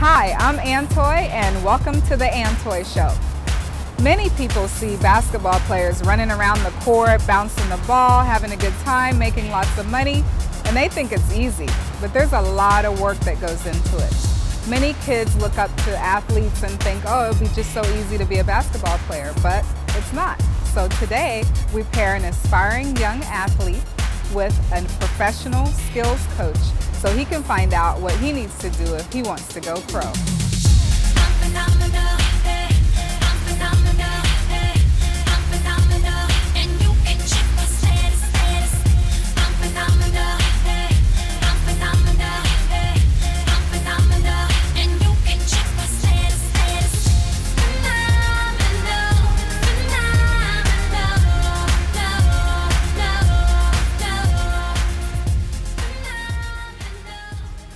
Hi, I'm Antoy, and welcome to the Antoy Show. Many people see basketball players running around the court, bouncing the ball, having a good time, making lots of money, and they think it's easy, but there's a lot of work that goes into it. Many kids look up to athletes and think, oh, it'd be just so easy to be a basketball player, but it's not. So today, we pair an aspiring young athlete with a professional skills coach so he can find out what he needs to do if he wants to go pro.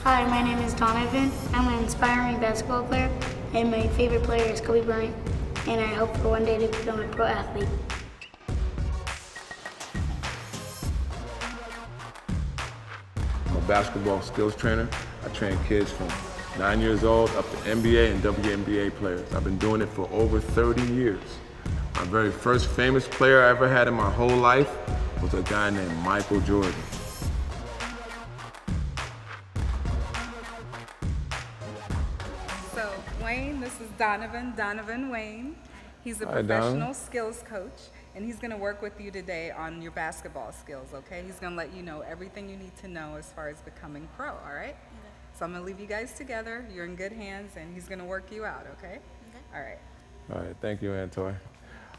Hi, my name is Donovan. I'm an inspiring basketball player, and my favorite player is Kobe Bryant, and I hope for one day to become a pro athlete. I'm a basketball skills trainer. I train kids from 9 years old up to NBA and WNBA players. I've been doing it for over 30 years. My very first famous player I ever had in my whole life was a guy named Michael Jordan. So Wayne, this is Donovan Wayne. He's a professional skills coach, and he's going to work with you today on your basketball skills, okay? He's going to let you know everything you need to know as far as becoming pro, all right? Okay. So I'm going to leave you guys together. You're in good hands, and he's going to work you out, okay? All right. All right, thank you, Antoy.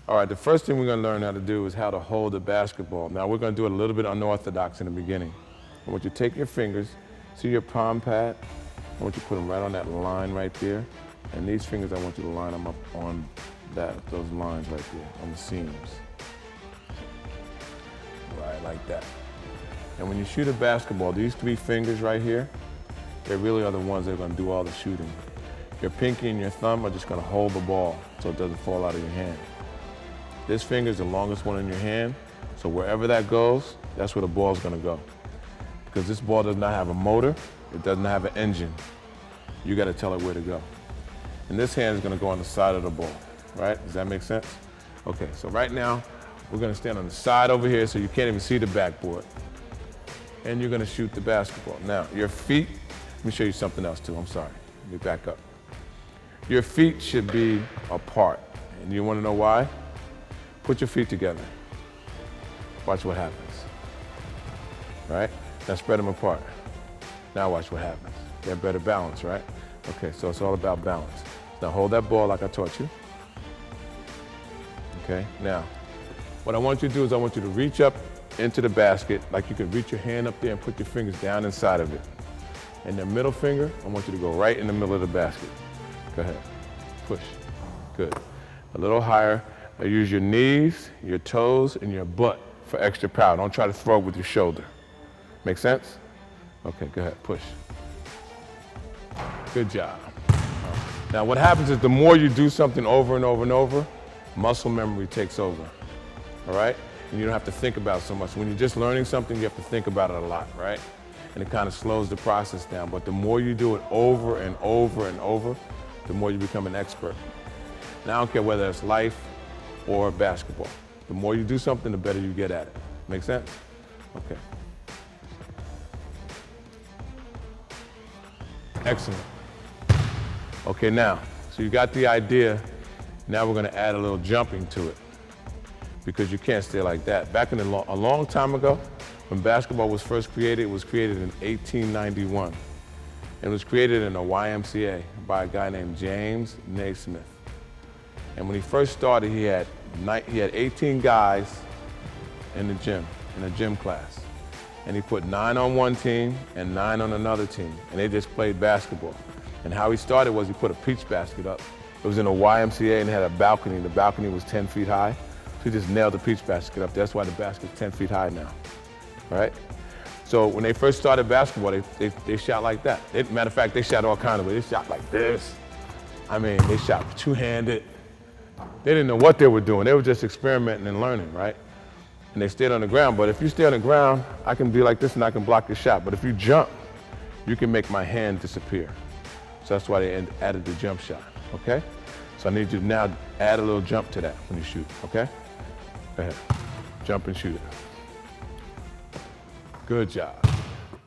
All right, the first thing we're going to learn how to do is how to hold a basketball. Now, we're going to do it a little bit unorthodox in the beginning. I want you to take your fingers, see your palm pad? I want you to put them right on that line right there. And these fingers, I want you to line them up on those lines right there, on the seams. Right, like that. And when you shoot a basketball, these three fingers right here, they really are the ones that are going to do all the shooting. Your pinky and your thumb are just going to hold the ball so it doesn't fall out of your hand. This finger is the longest one in your hand, so wherever that goes, that's where the ball is going to go. Because this ball does not have a motor, it doesn't have an engine. You got to tell it where to go. And this hand is going to go on the side of the ball, right? Does that make sense? Okay, so right now, we're going to stand on the side over here so you can't even see the backboard. And you're going to shoot the basketball. Now, your feet, let me show you something else too, I'm sorry. Let me back up. Your feet should be apart. And you want to know why? Put your feet together. Watch what happens. Right? Now spread them apart. Now watch what happens. You have better balance, right? Okay, so it's all about balance. Now hold that ball like I taught you. Okay, now, what I want you to do is I want you to reach up into the basket, like you can reach your hand up there and put your fingers down inside of it. And the middle finger, I want you to go right in the middle of the basket. Go ahead, push, good. A little higher. Now use your knees, your toes, and your butt for extra power. Don't try to throw it with your shoulder. Make sense? Okay, go ahead, push. Good job. Now what happens is the more you do something over and over and over, muscle memory takes over, all right? And you don't have to think about it so much. When you're just learning something, you have to think about it a lot, right? And it kind of slows the process down. But the more you do it over and over and over, the more you become an expert. Now I don't care whether it's life or basketball. The more you do something, the better you get at it. Make sense? Okay. Excellent. Okay, now, so you got the idea. Now we're going to add a little jumping to it because you can't stay like that. Back in a long time ago, when basketball was first created, it was created in 1891. And it was created in a YMCA by a guy named James Naismith. And when he first started, he had 18 guys in the gym class. And he put 9 on one team and 9 on another team. And they just played basketball. And how he started was he put a peach basket up. It was in a YMCA and it had a balcony. The balcony was 10 feet high. So he just nailed the peach basket up. That's why the basket's 10 feet high now, right? So when they first started basketball, they shot like that. Matter of fact, they shot all kinds of ways. They shot like this. I mean, they shot two-handed. They didn't know what they were doing. They were just experimenting and learning, right? And they stayed on the ground. But if you stay on the ground, I can be like this and I can block your shot. But if you jump, you can make my hand disappear. So that's why they added the jump shot, okay? So I need you to now add a little jump to that when you shoot, okay? Go ahead, jump and shoot it. Good job.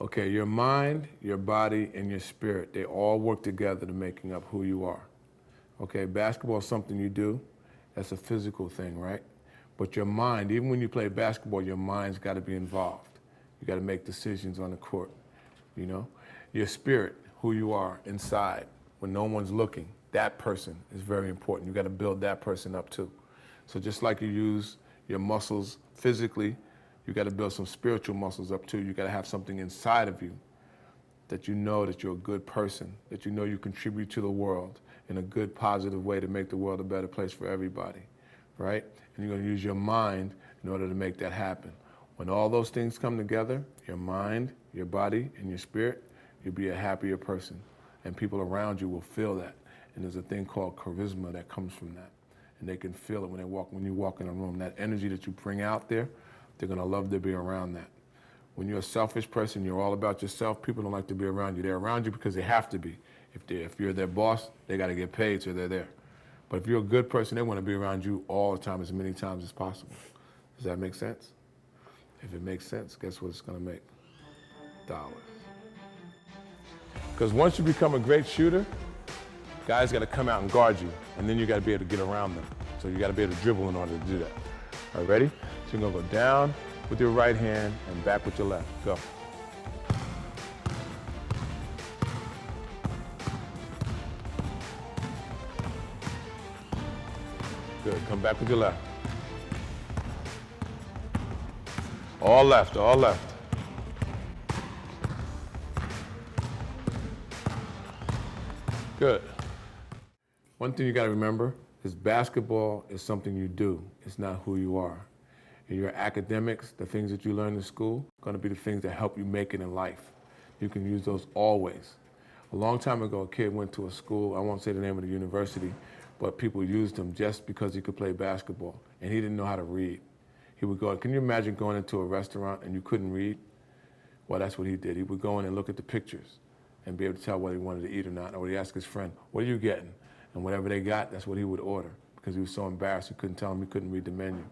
Okay, your mind, your body, and your spirit, they all work together to making up who you are. Okay, basketball is something you do. That's a physical thing, right? But your mind, even when you play basketball, your mind's got to be involved. You got to make decisions on the court, you know? Your spirit, who you are inside, when no one's looking, that person is very important. You got to build that person up too. So just like you use your muscles physically, you got to build some spiritual muscles up too. You got to have something inside of you that you know that you're a good person, that you know you contribute to the world in a good, positive way to make the world a better place for everybody, right? And you're going to use your mind in order to make that happen. When all those things come together, your mind, your body, and your spirit, you'll be a happier person. And people around you will feel that. And there's a thing called charisma that comes from that. And they can feel it when you walk in a room. That energy that you bring out there, they're going to love to be around that. When you're a selfish person, you're all about yourself, people don't like to be around you. They're around you because they have to be. If you're their boss, they got to get paid, so they're there. But if you're a good person, they want to be around you all the time, as many times as possible. Does that make sense? If it makes sense, guess what it's going to make? Dollars. Because once you become a great shooter, guys got to come out and guard you, and then you got to be able to get around them. So you got to be able to dribble in order to do that. All right, ready? So you're going to go down with your right hand and back with your left. Go. Good. Come back with your left. All left, all left. Good. One thing you got to remember is basketball is something you do. It's not who you are. And your academics, the things that you learn in school, are going to be the things that help you make it in life. You can use those always. A long time ago, a kid went to a school, I won't say the name of the university, but people used him just because he could play basketball, and he didn't know how to read. He would go, can you imagine going into a restaurant and you couldn't read? Well, that's what he did. He would go in and look at the pictures and be able to tell whether he wanted to eat or not, or he'd ask his friend, what are you getting? And whatever they got, that's what he would order, because he was so embarrassed he couldn't tell them he couldn't read the menu.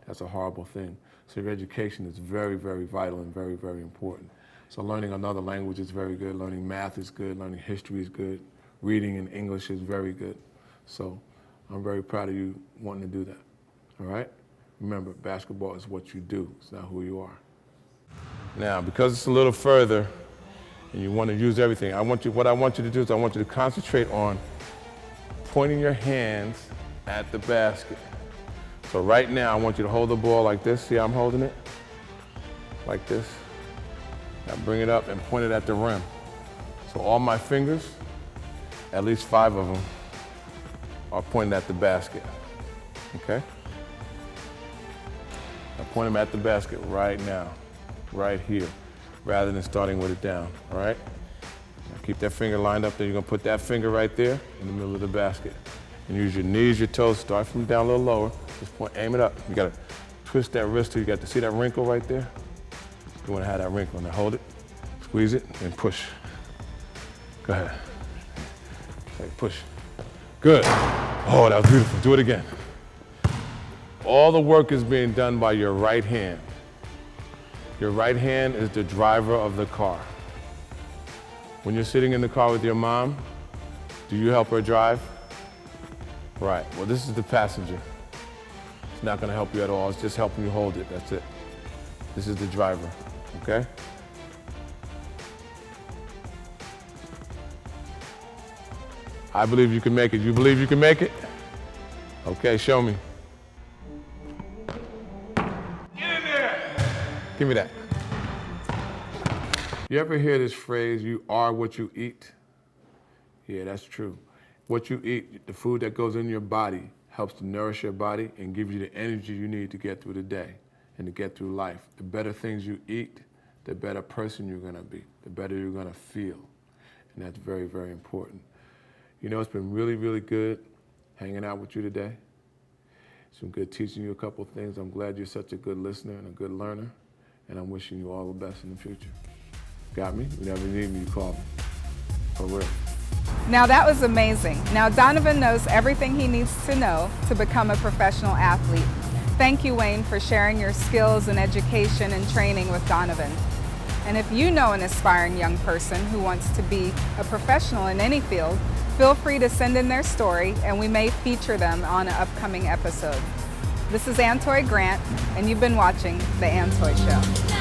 That's a horrible thing. So your education is very, very vital and very, very important. So learning another language is very good, learning math is good, learning history is good, reading in English is very good. So I'm very proud of you wanting to do that, all right? Remember, basketball is what you do, it's not who you are. Now, because it's a little further and you want to use everything, what I want you to do is I want you to concentrate on pointing your hands at the basket. So right now, I want you to hold the ball like this. See how I'm holding it? Like this. Now bring it up and point it at the rim. So all my fingers, at least 5 of them, are pointed at the basket, okay? Now point them at the basket right now, right here, rather than starting with it down, all right? Now keep that finger lined up there. You're gonna put that finger right there in the middle of the basket. And use your knees, your toes, start from down a little lower. Just point, aim it up. You gotta twist that wrist till you got to see that wrinkle right there? You wanna have that wrinkle. Now hold it, squeeze it, and push. Go ahead. Okay, push. Good. Oh, that was beautiful. Do it again. All the work is being done by your right hand. Your right hand is the driver of the car. When you're sitting in the car with your mom, do you help her drive? Right. Well, this is the passenger. It's not going to help you at all. It's just helping you hold it. That's it. This is the driver. Okay? I believe you can make it. You believe you can make it? Okay, show me. Get in there! Give me that. You ever hear this phrase, you are what you eat? Yeah, that's true. What you eat, the food that goes in your body, helps to nourish your body and give you the energy you need to get through the day and to get through life. The better things you eat, the better person you're gonna be, the better you're gonna feel. And that's very, very important. You know, it's been really, really good hanging out with you today. It's been good teaching you a couple of things. I'm glad you're such a good listener and a good learner, and I'm wishing you all the best in the future. Got me? Whenever you need me, you call me. For real. Now that was amazing. Now Donovan knows everything he needs to know to become a professional athlete. Thank you, Wayne, for sharing your skills and education and training with Donovan. And if you know an aspiring young person who wants to be a professional in any field, feel free to send in their story and we may feature them on an upcoming episode. This is Antoy Grant, and you've been watching The Antoy Show.